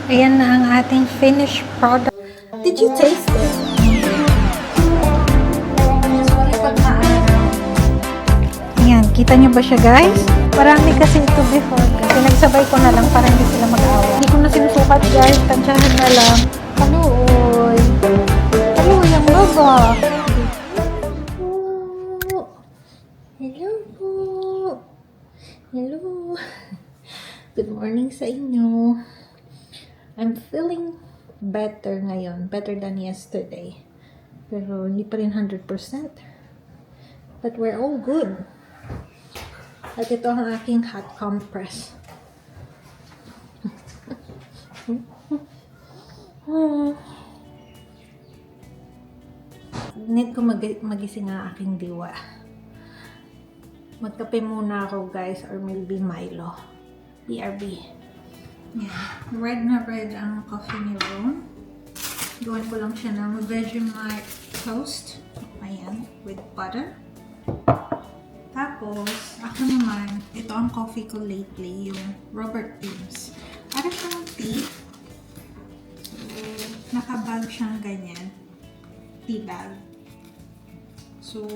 Ayan na ang ating finished product. Did you taste it? Sorry pag Ayan, kita niyo ba siya guys? Marami kasi ito before. Pinagsabay ko na lang para hindi sila mag-away. Hindi ko na sinusukat guys. Tansyahan na lang. Haluoy. Haluoy ang logo. Hello po. Hello. Good morning sa inyo. I'm feeling better ngayon. Better than yesterday. Pero hindi pa rin 100%. But we're all good. At ito ang aking hot compress. Need ko magising ang aking diwa. Magkape muna ako guys, or maybe Milo. BRB. Yeah. Red na red ang coffee ni Ron. Gawin ko lang siya ng Vegemite toast. Ayan, with butter. Tapos, ako naman, ito ang coffee ko lately, yung Robert Beans. Para siyang tea. So, nakabag siyang ganyan. Tea bag. So,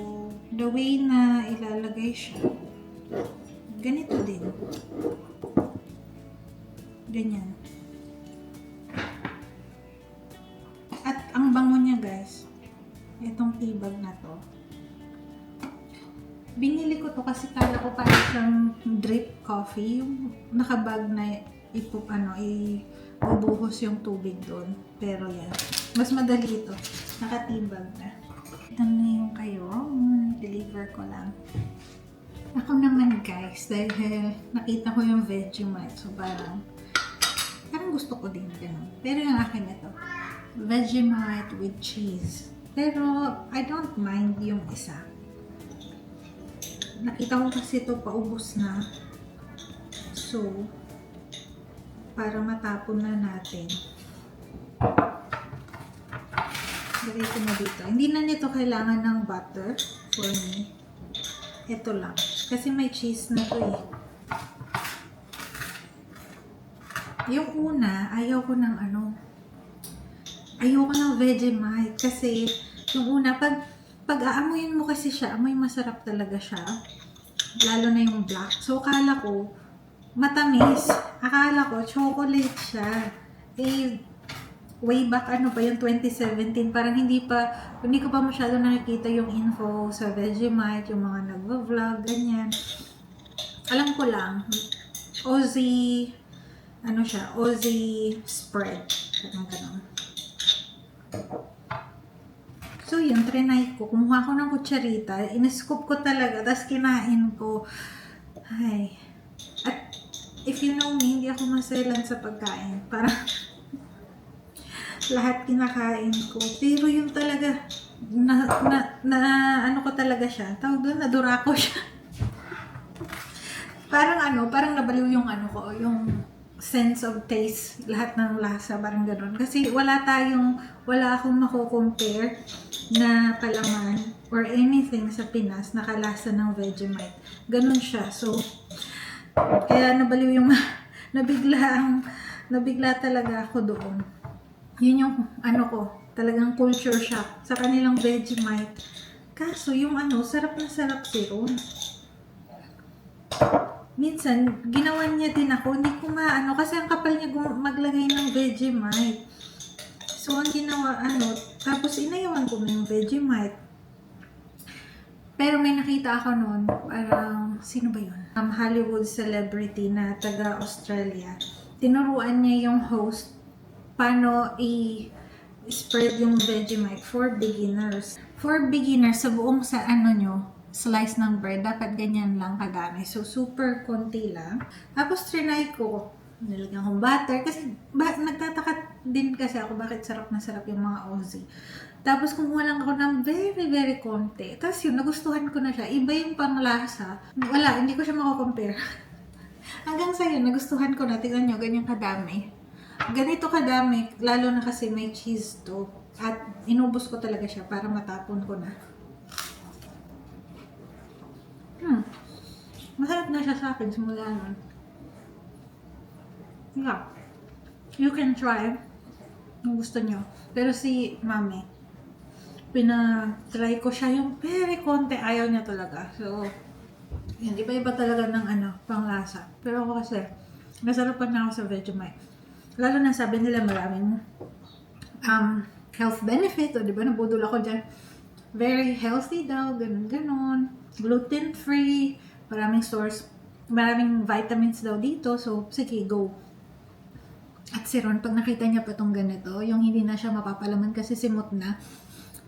the way na ilalagay siya, ganito din. Ganyan. At ang bango niya guys, itong tea bag na to. Binili ko to kasi kala ko parang siyang drip coffee, yung nakabag na ibubuhos yung tubig doon. Pero yan, mas madali ito. Nakatibag na. Ito na yung kayo, deliver ko lang. Ako naman guys, dahil nakita ko yung Vegemite, so parang gusto ko din ganun. Pero yung akin ito, Vegemite with cheese. Pero I don't mind yung isa. Nakita ko kasi ito paubos na. So, para matapon na natin. Lagay ko na dito. Hindi na nito kailangan ng butter for me. Ito lang. Kasi may cheese na to eh. Yung una, ayaw ko ng Vegemite. Kasi, yung una, pag aamuyin mo kasi siya, amoy masarap talaga siya. Lalo na yung black. So, akala ko, matamis. Akala ko, chocolate siya. Eh, way back, yung 2017, parang hindi ko pa masyado nakikita yung info sa Vegemite, yung mga nagva-vlog, ganyan. Alam ko lang, Aussie spread. Ganun. So yun, trinay ko. Kumuha ko ng kutsarita, in-scoop ko talaga, tapos kinain ko. Ay. At if you know me, hindi ako maselan sa pagkain. Parang lahat kinakain ko. Pero yung talaga, ko talaga siya. Tawag doon, nadura ko siya. Parang nabaliw yung yung sense of taste, lahat ng lasa, parang gano'n. Kasi wala akong mako-compare na kalaman or anything sa Pinas na kalasa ng Vegemite. Ganun siya. So, kaya nabaliw yung, nabigla talaga ako doon. Yun yung, talagang culture shock sa kanilang Vegemite. Kaso, yung sarap na sarap si Ron. Minsan, ginawa niya din ako, hindi ko kasi ang kapal niya maglagay ng Vegemite. So, ang ginawa, tapos inayawan ko na yung Vegemite. Pero may nakita ako noon, parang, sino ba yun? Hollywood celebrity na taga-Australia. Tinuruan niya yung host paano i-spread yung Vegemite for beginners. For beginners, sa buong slice ng bread, dapat ganyan lang kadami. So, super konti lang. Tapos, trinay ko. Nilagyan kong butter. Kasi, nagtataka din kasi ako bakit sarap na sarap yung mga Aussie. Tapos, kumuha lang ako ng very, very konti. Tapos yun, nagustuhan ko na siya. Iba yung panglasa. Wala, hindi ko siya mako-compare. Hanggang sa yun, nagustuhan ko na. Tignan nyo, ganyan kadami. Ganito kadami, lalo na kasi may cheese to. At inubos ko talaga siya para matapon ko na. Masarap na siya sa akin simula nun. Yeah. You can try kung gusto nyo. Pero si mami, pinatry ko siya yung very konti. Ayaw niya talaga. So, yun, iba-iba talaga ng panglasa. Pero ako kasi, nasarapan na ako sa Vegemite. Lalo na sabi nila maraming health benefit. O, di ba, nabudol ako dyan. Very healthy daw, ganun. Gluten-free, maraming source, maraming vitamins daw dito. So, sige, go. At si Ron, pag nakita niya pa tong ganito, yung hindi na siya mapapalaman kasi simot na,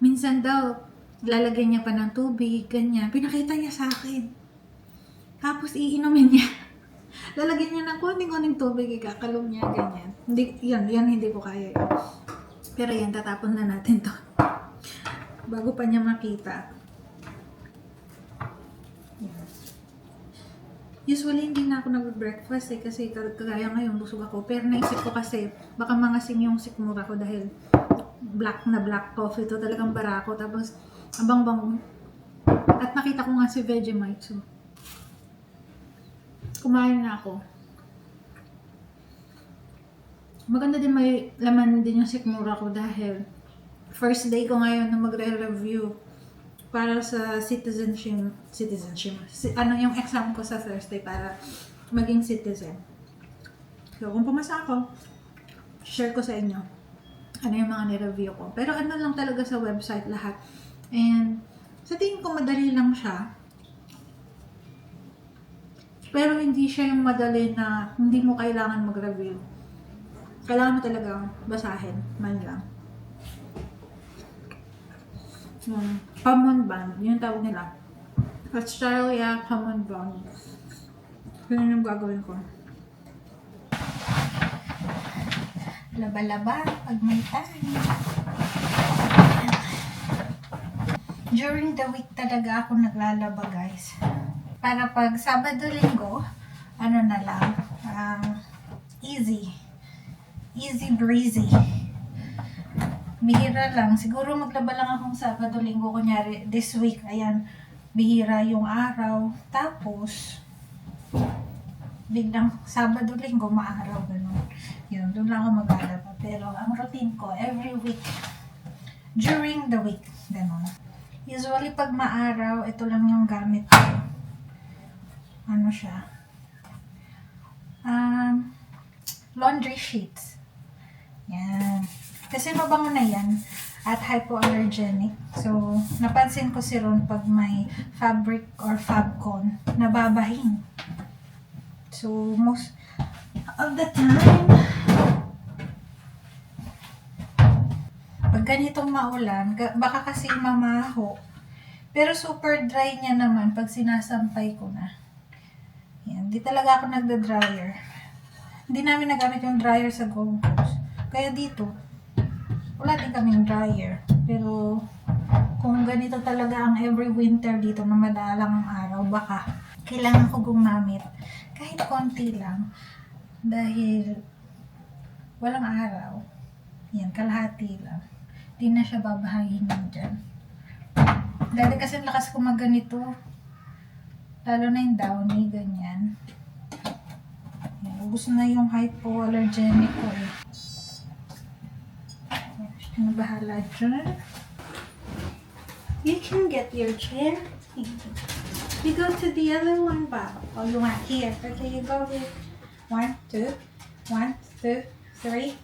minsan daw, lalagyan niya pa ng tubig, ganyan. Pinakita niya sa akin. Tapos, iinumin niya. Lalagyan niya ng konting-konting tubig, ikakalong niya, ganyan. Hindi, yan, hindi ko kaya yun. Pero yan, tatapon na natin to. Bago pa niya makita. Yan. Usually, hindi na ako nag-breakfast kasi kagaya ngayon, busog ako. Pero naisip ko kasi, baka mangasing yung sikmura ko dahil black coffee. Ito talagang barako. Tapos, abang-bang. At nakita ko nga si Vegemite. So, kumain na ako. Maganda din may laman din yung sikmura ko dahil first day ko ngayon na magre-review para sa citizenship. Yung exam ko sa Thursday para maging citizen. So, kung pumasa ako, share ko sa inyo ano yung mga ni-review ko. Pero ano lang talaga sa website lahat. And sa tingin ko madali lang siya. Pero hindi siya yung madali na hindi mo kailangan mag-review. Kailangan mo talaga basahin, man lang. Common bond, yun tawag nila. Australia common bond. Yun yung gagawin ko. Laba-laba pag may time. During the week talaga ako naglalaba, guys. Para pag Sabado-Linggo, ano na lang, easy breezy. Bihira lang. Siguro maglaba lang akong Sabado-Linggo. Kunyari, this week, ayan, bihira yung araw. Tapos, biglang Sabado-Linggo, maaraw, ganun. Yun, doon lang ako maglalaba. Pero, ang routine ko, every week, during the week, ganun. Usually, pag maaraw, ito lang yung gamit ko. Ano siya? Laundry sheets. Yan. Kasi mabango na yan at hypoallergenic. So, napansin ko si Ron pag may fabric or fabcon, nababahin. So, most of the time, pag ganitong maulan, baka kasi mamaho. Pero super dry niya naman pag sinasampay ko na. Yan. Di talaga ako nagda-dryer. Hindi namin nagamit yung dryer sa Gold Coast. Kaya dito, wala din kaming dryer. Pero, kung ganito talaga ang every winter dito na madalang ang araw, baka kailangan ko gumamit kahit konti lang. Dahil, walang araw. Yan, kalahati lang. Di na siya babahayin dyan. Dahil kasi lakas ko magganito. Lalo na yung downy, ganyan. Yan, ubos na yung hypoallergenic ko eh. Ano bahala dyan? You can get your chair. You go to the other one, Bob. Oh, you want here. Okay, you go here. 1, 2, 1, 2, 3.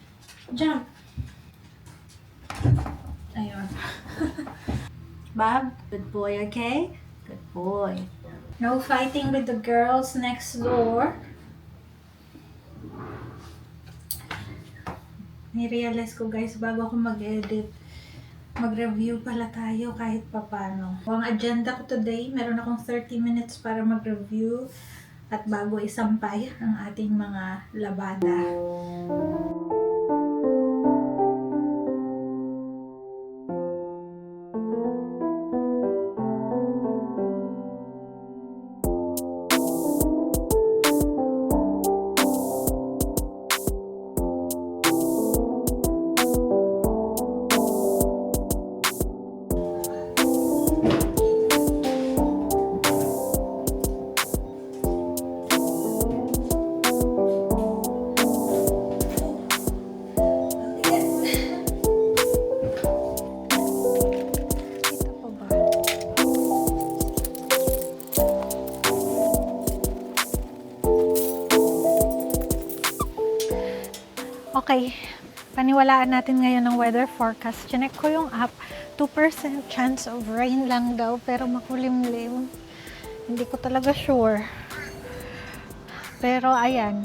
Jump. Ayun. Bob, good boy, okay? Good boy. No fighting with the girls next door. Nirealize ko, guys, bago ako mag-edit, mag-review pala tayo kahit papano. Ang agenda ko today, meron akong 30 minutes para mag-review at bago isampay ang ating mga labada. Okay, paniwalaan natin ngayon ng weather forecast. Chinek ko yung app, 2% chance of rain lang daw, pero makulimlim. Hindi ko talaga sure. Pero ayan,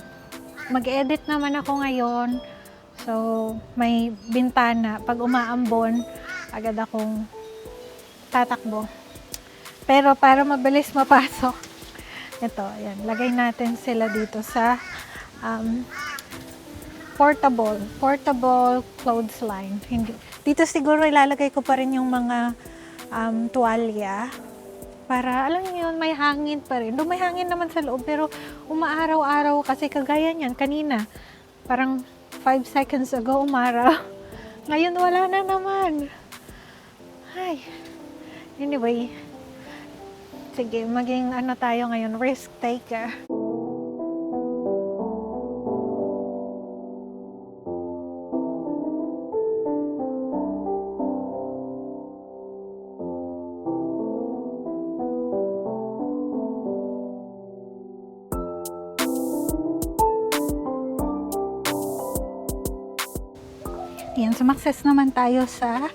mag-edit naman ako ngayon. So, may bintana. Pag umaambon, agad akong tatakbo. Pero para mabilis mapasok, ito, ayan, lagay natin sila dito sa portable clothesline. Hindi. Dito siguro ilalagay ko pa rin yung mga tuwalya para, alam niyo yun, may hangin pa rin. May hangin naman sa loob, pero umaaraw-araw kasi kagaya niyan kanina. Parang 5 seconds ago umaraw. Ngayon wala na naman. Ay. Anyway, sige, maging ano tayo ngayon, risk taker. Yan, sumakses naman tayo sa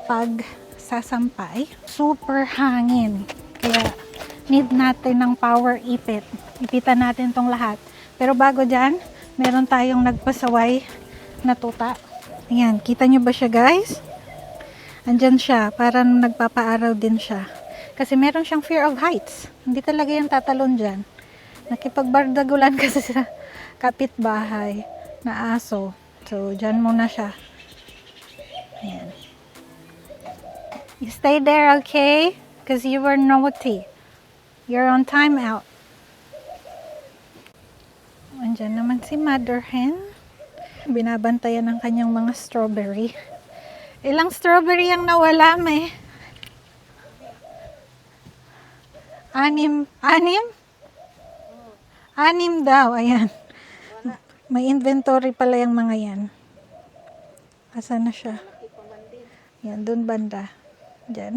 pagsasampay. Super hangin. Kaya need natin ng power ipit. Ipitan natin tong lahat. Pero bago dyan, meron tayong nagpasaway na tuta. Ayan, kita nyo ba siya guys? Andyan siya, parang nagpapaaraw din siya. Kasi meron siyang fear of heights. Hindi talaga yung tatalon dyan. Nakipagbardagulan kasi sa kapitbahay na aso. So, dyan muna siya. Ayan. You stay there, okay? Because you were naughty. You're on timeout. Andyan naman si Mother Hen. Binabantayan ng kanyang mga strawberry. Ilang strawberry ang nawala, may? 6? 6 daw, ayan. May inventory pala yung mga yan. Asa na siya? Yan, dun banda. Diyan.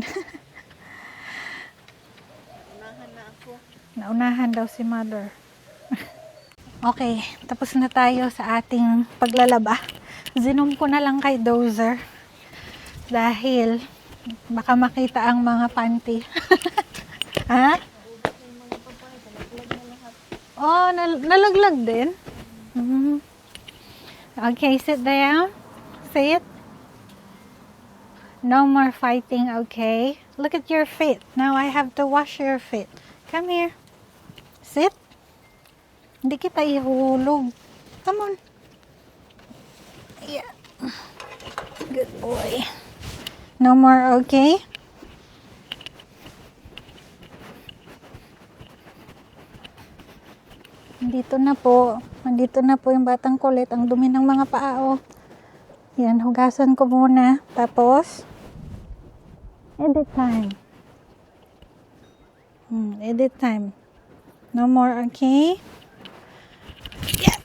Naunahan daw si Mother. Okay, tapos na tayo sa ating paglalaba. Zinom ko na lang kay Dozer. Dahil baka makita ang mga panty. Ha? Oh, nalaglag din. Okay, sit down. Sit. No more fighting, okay? Look at your feet. Now I have to wash your feet. Come here. Sit. Hindi kita ihulog. Come on. Yeah. Good boy. No more, okay? Andito na po. Andito na po yung batang kulit. Ang dumi ng mga paa, oh. Yan, hugasan ko muna. Tapos, edit time. Edit time. No more, okay? Yeah.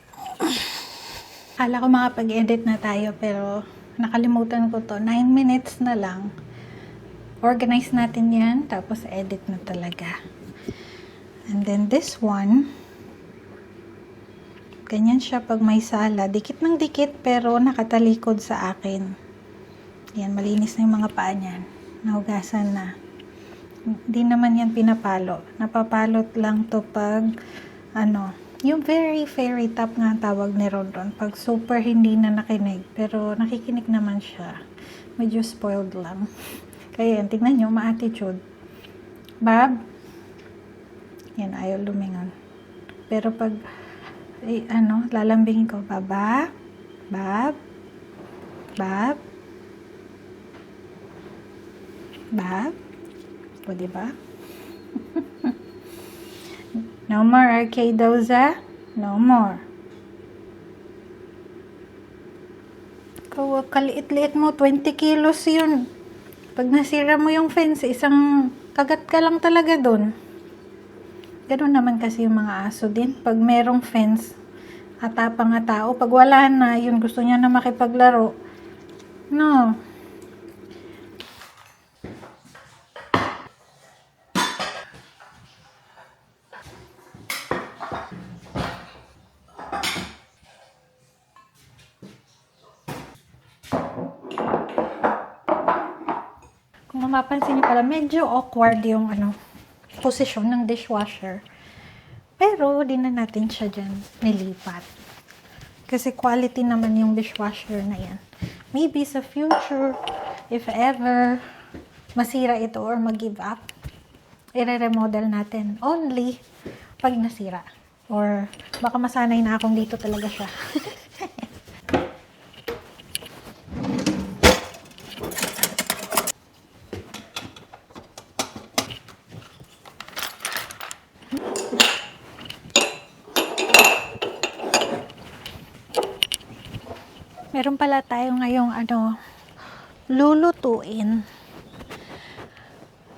Akala ko makapag-edit na tayo, pero nakalimutan ko to. 9 minutes na lang. Organize natin yan, tapos edit na talaga. And then this one, ganyan siya pag may sala. Dikit ng dikit, pero nakatalikod sa akin. Yan, malinis na yung mga paa niyan. Nahugasan na. Hindi naman yan pinapalo. Napapalot lang to pag, yung very top nga ang tawag ni Rondon. Pag super hindi na nakinig. Pero nakikinig naman siya. Medyo spoiled lang. Kaya yan, tignan nyo, ma-attitude. Bab? Yan, ayaw lumingon. Pero pag, lalambingin ko, Baba? Bab? Bab? Bab? O, diba? No more arcade, Doza. No more. Kaliit-liit mo, 20 kilos yun. Pag nasira mo yung fence, isang kagat ka lang talaga dun. Ganun naman kasi yung mga aso din. Pag merong fence, atapang nga tao. Pag wala na, yun gusto niya na makipaglaro. No. Kung mapapansin niyo pala, medyo awkward yung posisyon ng dishwasher. Pero, di na natin siya dyan nilipat. Kasi quality naman yung dishwasher na yan. Maybe sa future, if ever masira ito or mag-give up, i-remodel natin only pag nasira. Or baka masanay na akong dito talaga siya. Meron pala tayo ngayong lulutuin.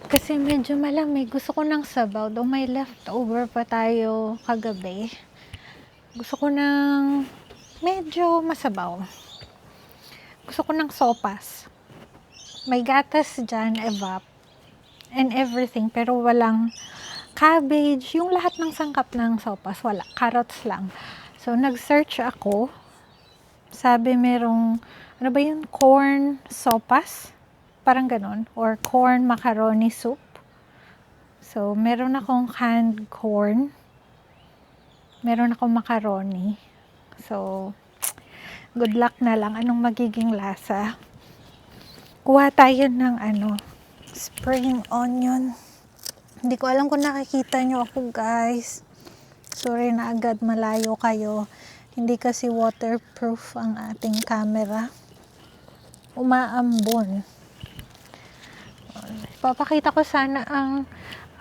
Kasi medyo malamig. Gusto ko ng sabaw. Though may leftover pa tayo kagabi. Gusto ko ng medyo masabaw. Gusto ko ng sopas. May gatas dyan, evap, and everything. Pero walang cabbage. Yung lahat ng sangkap ng sopas, wala. Carrots lang. So, nag-search ako. Sabi merong, ano ba yun? Corn sopas? Parang ganon. Or corn macaroni soup. So, meron akong canned corn. Meron akong macaroni. So, good luck na lang. Anong magiging lasa? Kuha tayo ng spring onion. Hindi ko alam kung nakikita nyo ako, guys. Sorry na agad, malayo kayo. Hindi kasi waterproof ang ating camera. Umaambon. Papakita ko sana ang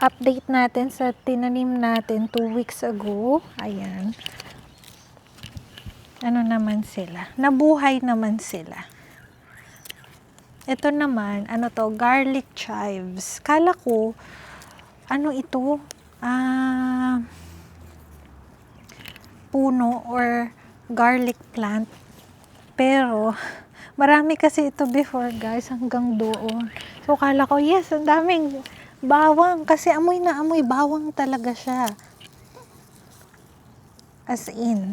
update natin sa tinanim natin 2 weeks ago. Ayan. Ano naman sila? Nabuhay naman sila. Ito naman, garlic chives. Kala ko, ito? Puno or garlic plant. Pero, marami kasi ito before, guys, hanggang doon. So, kala ko, yes, ang daming bawang. Kasi amoy na amoy, bawang talaga siya. As in,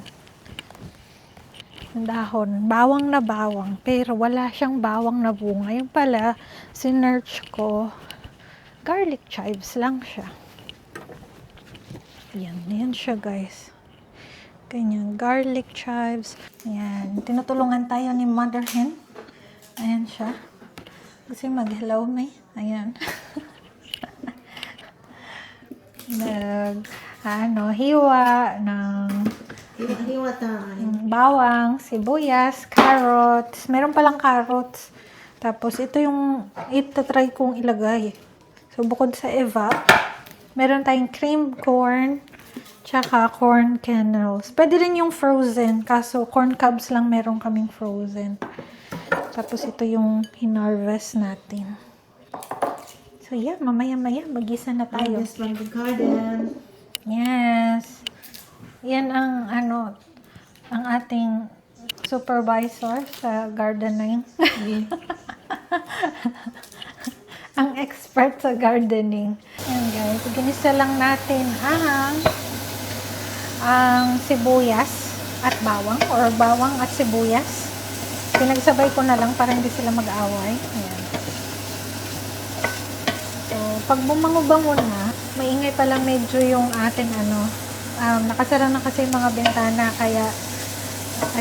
dahon, bawang na bawang. Pero, wala siyang bawang na bunga. Yung pala, sinearch ko, garlic chives lang siya. Yan siya, guys. Ganyan, garlic chives. Ayan, tinutulungan tayo ni Mother Hen. Ayan siya. Kasi mag-hello may. Ayan. Hiwa ng Hiwa tayo. bawang, sibuyas, carrots. Meron palang carrots. Tapos, ito yung itatry kong ilagay. So, bukod sa evap, meron tayong cream corn, tsaka corn kernels. Pwede rin yung frozen, kaso corn cobs lang meron kaming frozen. Tapos ito yung hinarvest natin. So yeah, mamaya-maya mag-isa na tayo. Yes, from the garden. Yes. Yan ang ang ating supervisor sa gardening. Yeah. Ang expert sa gardening. Yan guys, ginisa lang natin ang sibuyas at bawang or bawang at sibuyas. Pinagsabay ko na lang para hindi sila mag-away. Ayan. So, pag bumango-bango na, maingay pala medyo yung ating nakasara na kasi yung mga bintana kaya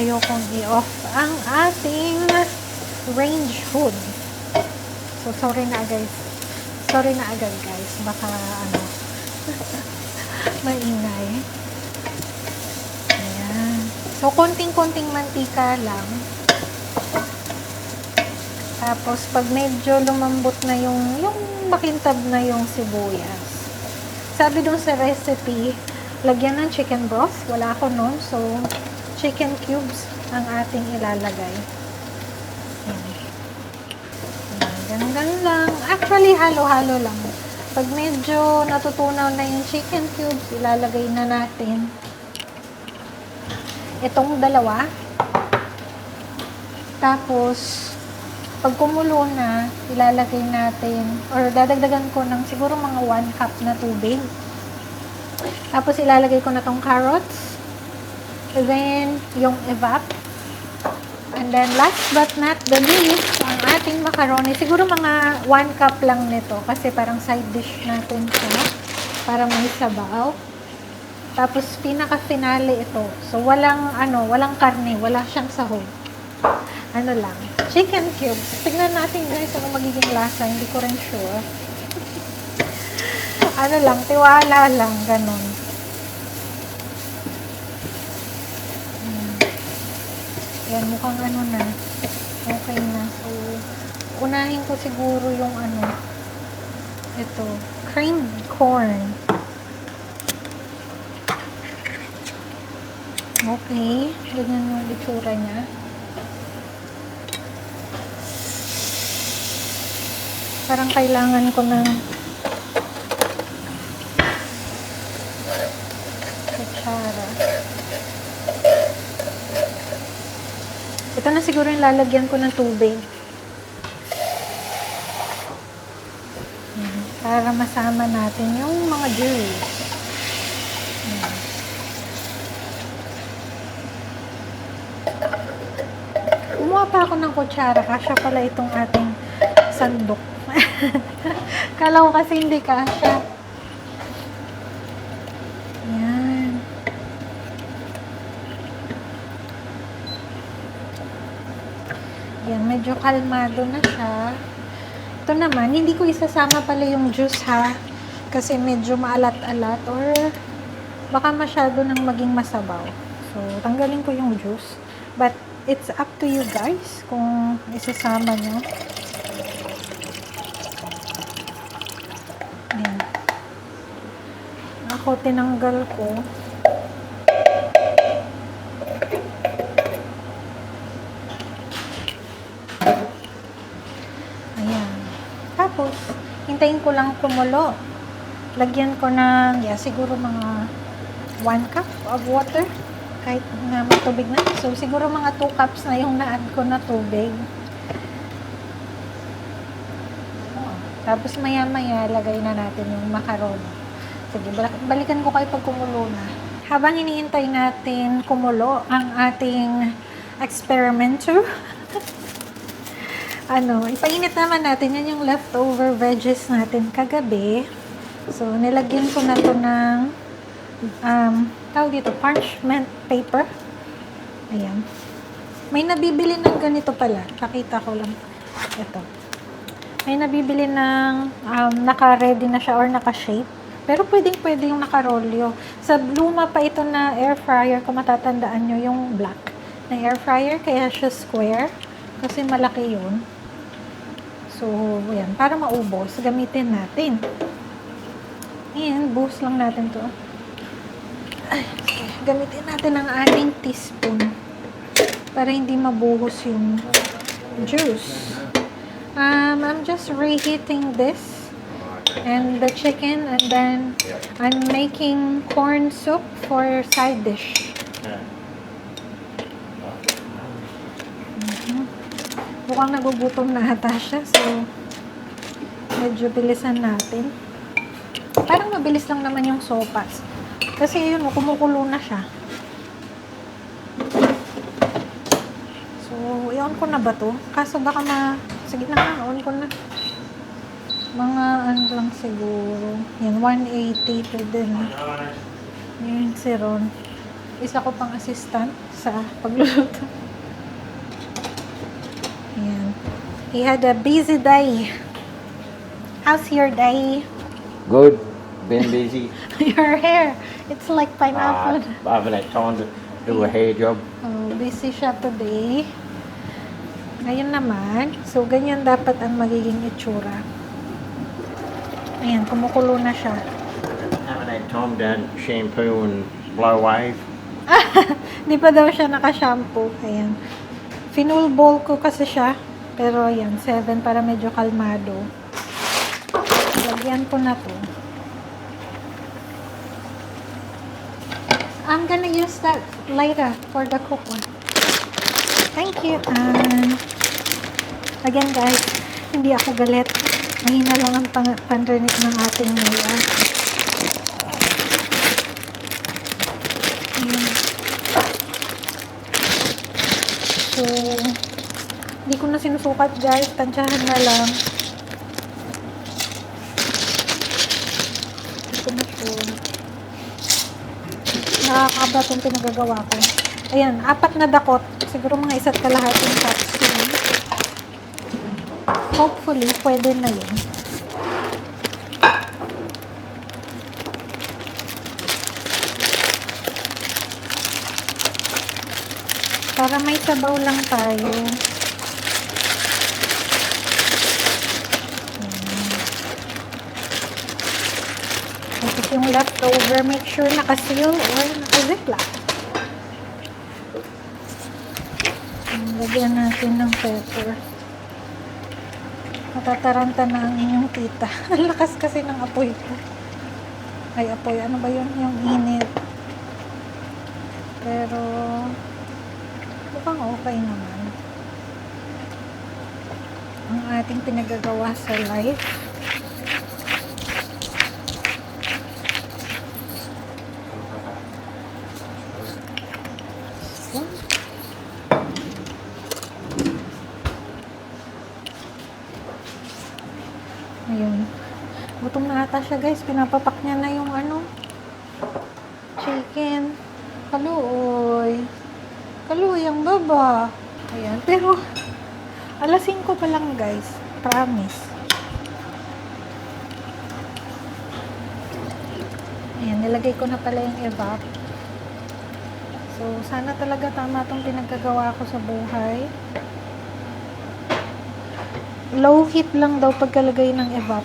ayokong i-off ang ating range hood. So, sorry na agad guys. Baka maingay. So, konting-konting mantika lang. Tapos, pag medyo lumambot na yung makintab na yung sibuyas. Sabi dun sa recipe, lagyan ng chicken broth. Wala ako nun. So, chicken cubes ang ating ilalagay. Ganun lang. Actually, halo-halo lang. Pag medyo natutunaw na yung chicken cubes, ilalagay na natin itong dalawa. Tapos, pag kumulo na, ilalagay natin, or dadagdagan ko ng siguro mga 1 cup na tubig. Tapos, ilalagay ko na tong carrots. And then, yung evap. And then, last but not the least, ang ating macaroni. Siguro mga 1 cup lang nito kasi parang side dish natin siya para may sabaw. Tapos, pinaka-finale ito. So, walang karne. Wala siyang sahog. Ano lang. Chicken cubes. Tignan natin guys ano magiging lasa. Hindi ko rin sure. Ano lang. Tiwala lang. Ganon. Yan, mukhang ano na. Okay na. So, unahin ko siguro yung ito, creamed corn. Okay. Ganyan yung itsura niya. Parang kailangan ko ng kutsara. Ito na siguro yung lalagyan ko ng tubig. Para masama natin yung mga juice. Kumuha pa ako ng kutsara. Kasya pala itong ating sandok. Kala ko kasi hindi kasya. Yan. Yan, medyo kalmado na siya. Ito naman, hindi ko isasama pala yung juice ha. Kasi medyo maalat-alat or baka masyado nang maging masabaw. So, tanggalin ko yung juice. But, it's up to you guys kung isasama nyo. Ayan. Ako, tinanggal ko. Ayan. Tapos, hintayin ko lang kumulo. Lagyan ko ng, siguro mga 1 cup of water. Kahit nga matubig na. So, siguro mga 2 cups na yung na-add ko na tubig. Tapos, maya-maya, lagay na natin yung macaroni. Sige, balikan ko kayo pag kumulo na. Habang iniintay natin kumulo ang ating experimenter, ipainit naman natin yan yung leftover veggies natin kagabi. So, nilagyan ko na to ng tawag dito, parchment paper. Ayan. May nabibili ng ganito pala. Pakita ko lang. Ito. May nabibili ng naka-ready na siya or naka-shape. Pero pwedeng-pwede yung naka-rolyo. Sa luma pa ito na air fryer, kung matatandaan nyo yung black na air fryer, kaya siya square. Kasi malaki yun. So, ayan. Para maubos, gamitin natin. Ayan, buhos lang natin to. Ay, gamitin natin ang ating teaspoon para hindi mabuhos yung juice. I'm just reheating this and the chicken, and then I'm making corn soup for side dish. Mukhang nagugutom na ata siya, so medyo bilisan natin. Parang mabilis lang naman yung sopas. Kasi yun, kumukulo na siya. So, i-on ko na ba to? Kaso baka sige na nga, on ko na. Mga lang siguro. Yan, 180 pwede na. Yan, si Ron. Isa ko pang assistant sa pagluluto. Yan. He had a busy day. How's your day? Good. Been busy. Your hair. It's like pineapple. I haven't had time to do a hair job. Oh, busy siya today. Ngayon naman, so ganyan dapat ang magiging itsura. Ayan, kumukulo na siya. Haven't had time to shampoo and blow wave. Di pa daw siya naka-shampoo. Ayan. Finull bowl ko kasi siya. Pero ayan, 7 para medyo kalmado. Lagyan ko na to. I'm gonna use that later for the cook one. Thank you. Again guys, hindi ako galit. Mahina lang ang panrinig ng ating mayor. So, Hindi ko na sinusukat guys. Tansyahan na lang. Hindi ko na sure. Nakakaba itong pinagagawa ko. Ayan, 4 na dakot. Siguro mga 1 kalahating capsule. Hopefully, pwede na yun. Para may sabaw lang tayo. Tapos yung leftover, make sure naka-seal or naka-ziplock. Lagyan natin ng pepper. Matataranta na ang inyong tita. Ang lakas kasi ng apoy ko. Ay, apoy. Ano ba yun? Yung init. Pero, mukhang okay naman. Ang ating pinagagawa sa life. Ayun. Gutom na ata siya guys. Pinapapak niya na yung ano. Chicken. Kaluoy. Kaluoy ang baba. Ayan. Pero, alas 5 pa lang guys. Promise. Ayan. Nilagay ko na pala yung evap. So, sana talaga tama itong pinagkagawa ko sa buhay. Low heat lang daw pagkalagay ng evap.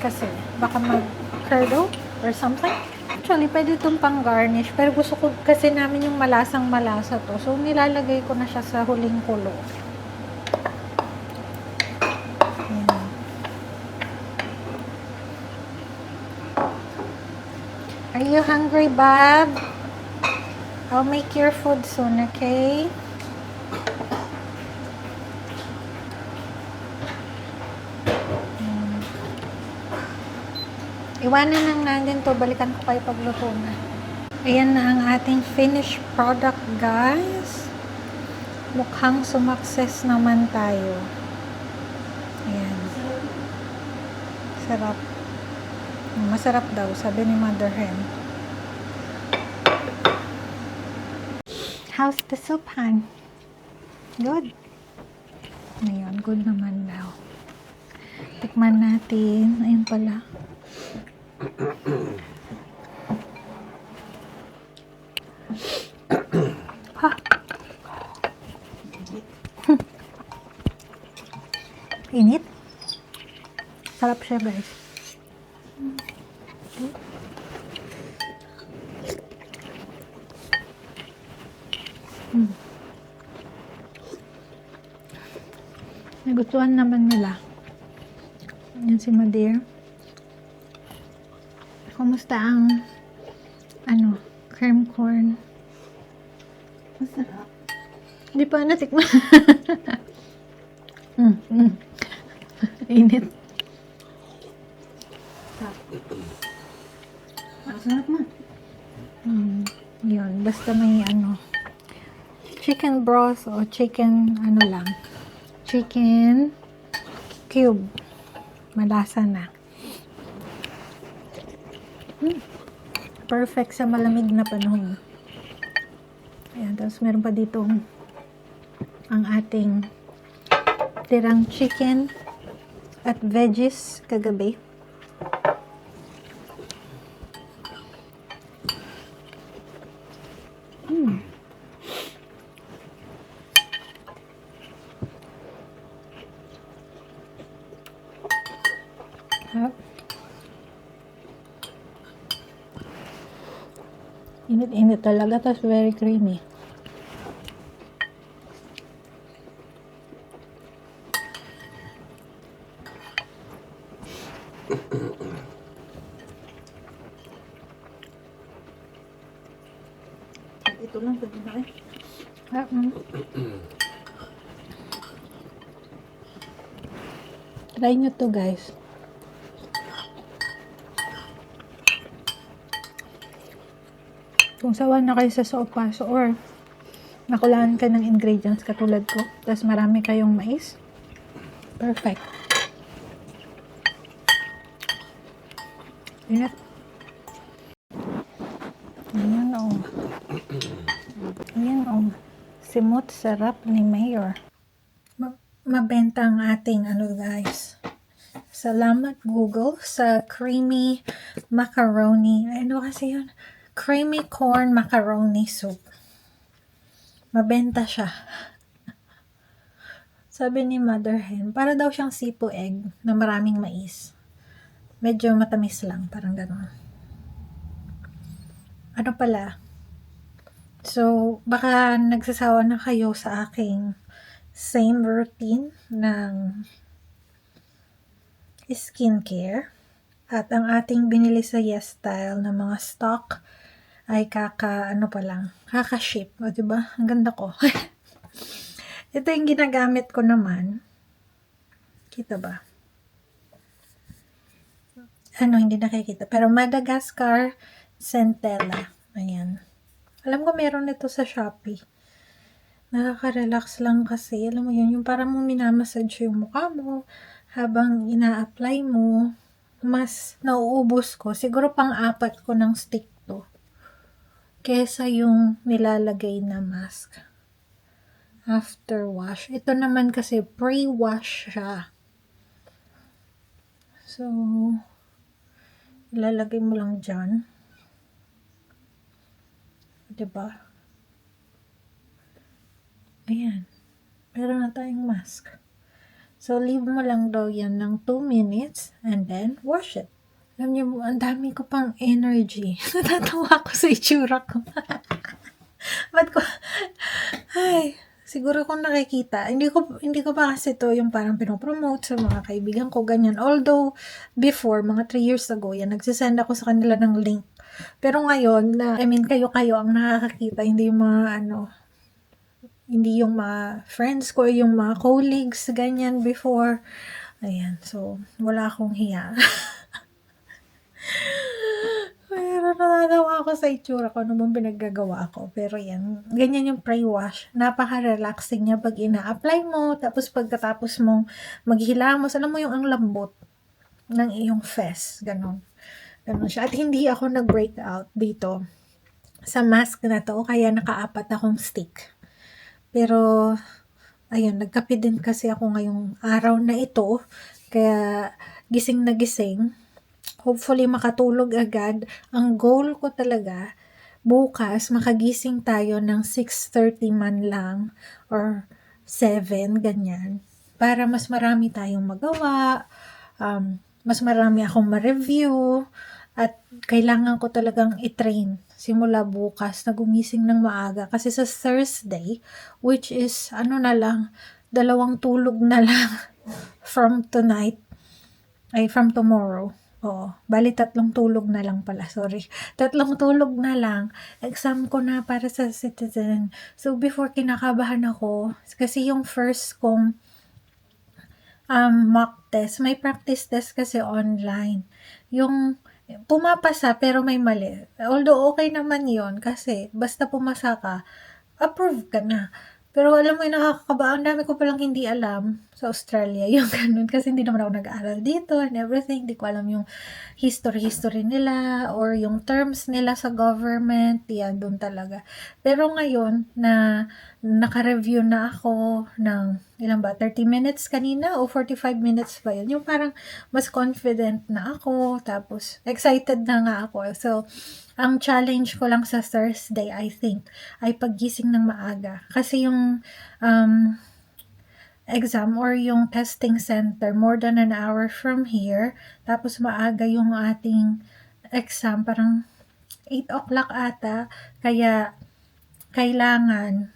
Kasi, baka mag-curdle or something. Actually, pwede itong pang garnish. Pero gusto ko kasi namin yung malasang malasa to. So, nilalagay ko na siya sa huling kulo. Ayan. Are you hungry, Bob? I'll make your food soon, okay? Iwanan lang natin to. Balikan ko kayo pagluto na. Ayan na ang ating finished product, guys. Mukhang sumakses naman tayo. Ayan. Sarap. Masarap daw, sabi ni Mother Hen. How's the soup, Han? Good? Ayan, good naman daw. Tikman natin. Ayun pala. Ha? Init? Sarap siya, guys. Nagustuhan naman nila. Yan si Madir. Kumusta ang cream corn? Masarap. Hindi pa natikman. Init. Masarap mo. Yun, basta may chicken broth o chicken chicken cube. Malasa na. Perfect sa malamig na panahon. Ayan, tapos meron pa dito ang ating tirang chicken at veggies kagabi. Init-init talaga, tapos very creamy. Ito lang, pwede na eh. Try nyo to, guys. Kung sawa na kayo sa sopas or nakulaan ka ng ingredients katulad ko, tapos marami kayong mais, perfect. Init. Ayan o. Ayan o. Simot sarap ni Mayor. Mabenta ang ating guys. Salamat Google sa creamy macaroni. Ano kasi yun? Creamy corn macaroni soup. Mabenta siya. Sabi ni Mother Hen, para daw siyang sipo egg na maraming mais. Medyo matamis lang, parang gano'n. Ano pala? So, baka nagsasawa na kayo sa aking same routine ng skincare. At ang ating binili sa Yes Style na mga stock ay kaka-ship. O, diba? Ang ganda ko. Ito yung ginagamit ko naman. Kita ba? Hindi nakikita. Pero Madagascar Centella. Ayan. Alam ko meron ito sa Shopee. Nakaka-relax lang kasi. Alam mo yun, yung parang mo minamassage yung mukha mo habang ina-apply mo. Mas nauubos ko. Siguro pang-4 ko ng stick to. Kesa yung nilalagay na mask. After wash. Ito naman kasi pre-wash siya. So, ilalagay mo lang dyan. Diba? Ayan. Meron na tayong mask. So, leave mo lang daw yan ng 2 minutes and then wash it. Alam niyo, ang dami ko pang energy. Natatawa ko sa itsura ko. Ba't ko, siguro kung nakikita, hindi ko pa kasi to yung parang pinopromote sa mga kaibigan ko, ganyan. Although, before, mga 3 years ago, yan, nagsisend ako sa kanila ng link. Pero ngayon, kayo ang nakakakita, hindi yung mga, hindi yung mga friends ko, yung mga colleagues, ganyan, before. Ayan, so, wala akong hiya. Pero natatawa ako sa itsura ko, ano bang pinaggagawa ko. Pero yan, ganyan yung pre-wash. Napaka-relaxing niya pag ina-apply mo, tapos pagkatapos mong maghilamos, alam mo yung ang lambot ng iyong face, ganon. Ganon siya. At hindi ako nag-breakout dito sa mask na to, kaya naka-4 akong stick. Pero, ayun, nagkape din kasi ako ngayong araw na ito, kaya gising na gising. Hopefully, makatulog agad. Ang goal ko talaga, bukas, makagising tayo ng 6:30 man lang, or 7, ganyan, para mas marami tayong magawa, mas marami akong ma-review, at kailangan ko talagang i-train simula bukas na gumising ng maaga. Kasi sa Thursday, which is, 2 tulog na lang from tonight, from tomorrow. Oo, bali 3 tulog na lang pala, sorry. 3 tulog na lang, exam ko na para sa citizen. So, before kinakabahan ako, kasi yung first kong mock test, may practice test kasi online. Yung pumapasa pero may mali. Although okay naman yon kasi basta pumasa ka, approve ka na. Pero alam mo yung nakakakaba, ang dami ko palang hindi alam sa Australia, yung ganun. Kasi hindi naman ako nag-aaral dito and everything. Hindi ko alam yung history nila or yung terms nila sa government. Yan, doon talaga. Pero ngayon, na naka-review na ako ng, 30 minutes kanina o 45 minutes ba yun? Yung parang mas confident na ako. Tapos, excited na nga ako. So, ang challenge ko lang sa Thursday, I think, ay paggising ng maaga. Kasi yung exam or yung testing center, more than an hour from here. Tapos maaga yung ating exam, parang 8 o'clock ata. Kaya, kailangan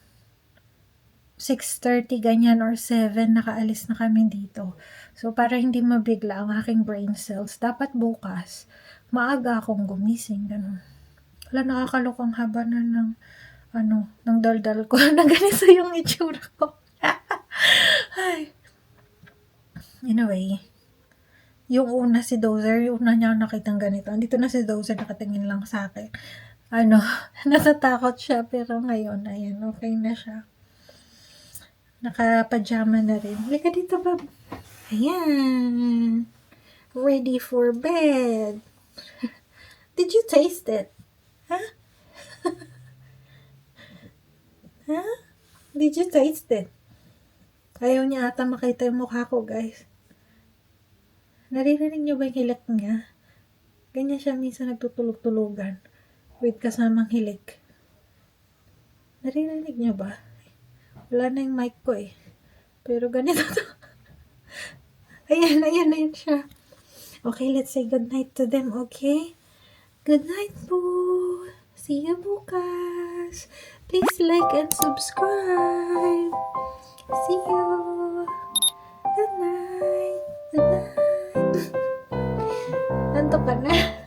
6:30 ganyan or 7 nakaalis na kami dito. So, para hindi mabigla ang aking brain cells, dapat bukas, maaga akong gumising, ganun. Wala, nakakalokang haba na ng daldal ko na ganito yung itsura ko. Ay. Anyway, yung una si Dozer, yung una niya nakitang ganito. Andito na si Dozer, nakatingin lang sa akin. ano, natatakot siya, pero ngayon, ayan, okay na siya. Naka-pajama na rin. Halika dito, Bab. Ayan. Ready for bed. Did you taste it? Huh? Huh? Did you taste it? Ayaw niya ata makita yung mukha ko, guys. Naririnig niyo ba yung hilik niya? Ganyan siya minsan nagtutulog-tulugan with kasamang hilik. Naririnig niyo ba? Wala na yung mic ko eh. Pero ganito to. Ayan siya. Okay, let's say goodnight to them, okay? Good night po. See you bukas. Please like and subscribe. See you. Good night. Good night. Nanto ka na.